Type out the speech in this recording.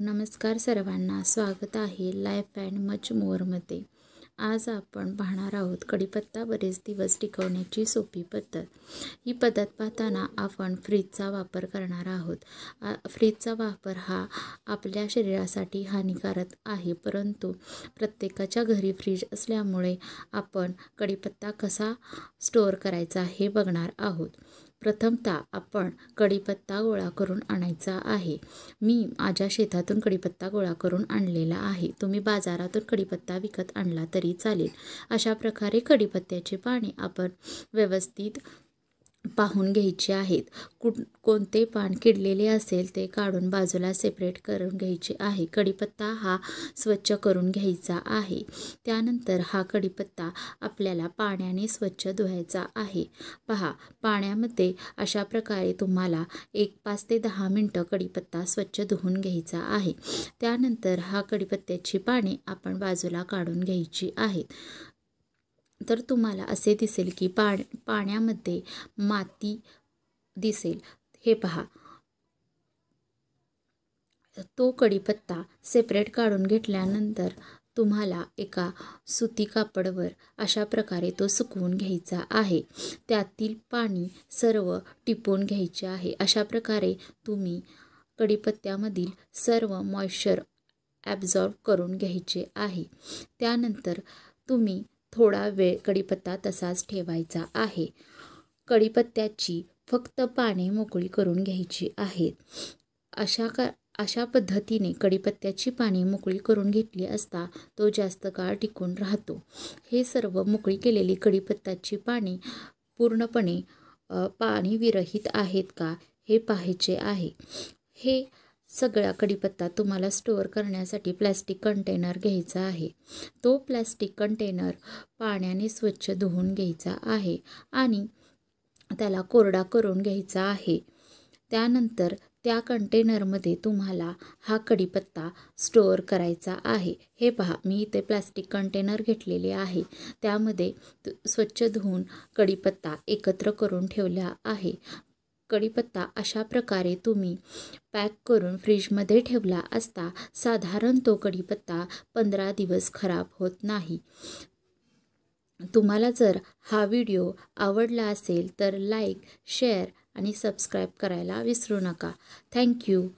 नमस्कार सर्वांना, स्वागत आहे लाईफ अँड मच मोअरमध्ये। आज आपण पाहणार आहोत कढीपत्ता बरेच दिवस टिकवण्याची सोपी पद्धत। ही पद्धत पाहताना आपण फ्रीजचा वापर करणार आहोत। फ्रीजचा वापर हा आपल्या शरीरासाठी हानिकारक आहे, परंतु प्रत्येकाच्या घरी फ्रीज असल्यामुळे आपण कढीपत्ता कसा स्टोअर करायचा हे बघणार आहोत। प्रथमतः आपण कढीपत्ता गोळा करून आणायचा आहे। मी माझ्या शेतातून कढीपत्ता गोळा करून आणलेला आहे। तुम्ही बाजारातून कढीपत्ता विकत आणला तरी चालेल। अशा प्रकारे कढीपत्त्याची पाने आपण व्यवस्थित पाहून घ्यायचे आहेत। कोणते पान किडलेले असेल ते काढून बाजूला सेपरेट करून घ्यायचे आहे। कढीपत्ता हा स्वच्छ करून घ्यायचा आहे। त्यानंतर हा कढीपत्ता आपल्याला पाण्याने स्वच्छ धुवायचा आहे। पहा, पाण्यामध्ये अशा प्रकारे तुम्हाला 5 ते 10 मिनिटं कढीपत्ता स्वच्छ धुवून घ्यायचा आहे। त्यानंतर हा कढीपत्त्याची पाने आपण बाजूला काढून घ्यायची आहेत। तर तुम्हाला असे दिसेल की पाण्यामध्ये माती दिसेल। हे पहा, तो कढीपत्ता सेपरेट काढून घेतल्यानंतर तुम्हाला एका सुती कापडावर अशा प्रकारे तो सुकवून घ्यायचा आहे। त्यातील पाणी सर्व टिपून घ्यायचे आहे। अशा प्रकारे तुम्ही कढीपत्त्यामधील सर्व मॉइश्चर ॲब्झॉर्ब करून घ्यायचे आहे। त्यानंतर तुम्ही थोडा वेळ कढीपत्ता तसाच ठेवायचा आहे। कढीपत्त्याची फक्त पाने मोकळी करून घ्यायची आहेत। अशा पद्धतीने कढीपत्त्याची पाने मोकळी करून घेतली असता तो जास्त काळ टिकून राहतो। हे सर्व मोकळी केलेली कढीपत्त्याची पाने पूर्णपणे पाणी विरहित आहेत का हे पाहायचे आहे। हे सगळा कढीपत्ता तुम्हाला स्टोअर करण्यासाठी प्लॅस्टिक कंटेनर घ्यायचा आहे। तो प्लॅस्टिक कंटेनर पाण्याने स्वच्छ धुवून घ्यायचा आहे आणि त्याला कोरडा करून घ्यायचा आहे। त्यानंतर त्या कंटेनरमध्ये तुम्हाला हा कढीपत्ता स्टोअर करायचा आहे। हे पहा, मी इथे प्लॅस्टिक कंटेनर घेतलेले आहे। त्यामध्ये स्वच्छ धुवून कढीपत्ता एकत्र करून ठेवला आहे। कढीपत्ता अशा प्रकारे तुम्ही पॅक करून फ्रीजमध्ये ठेवला असता साधारण तो कढीपत्ता 15 दिवस खराब होत नाही। तुम्हाला जर हा व्हिडिओ आवडला असेल तर लाईक, शेअर आणि सबस्क्राईब करायला विसरू नका। थँक्यू।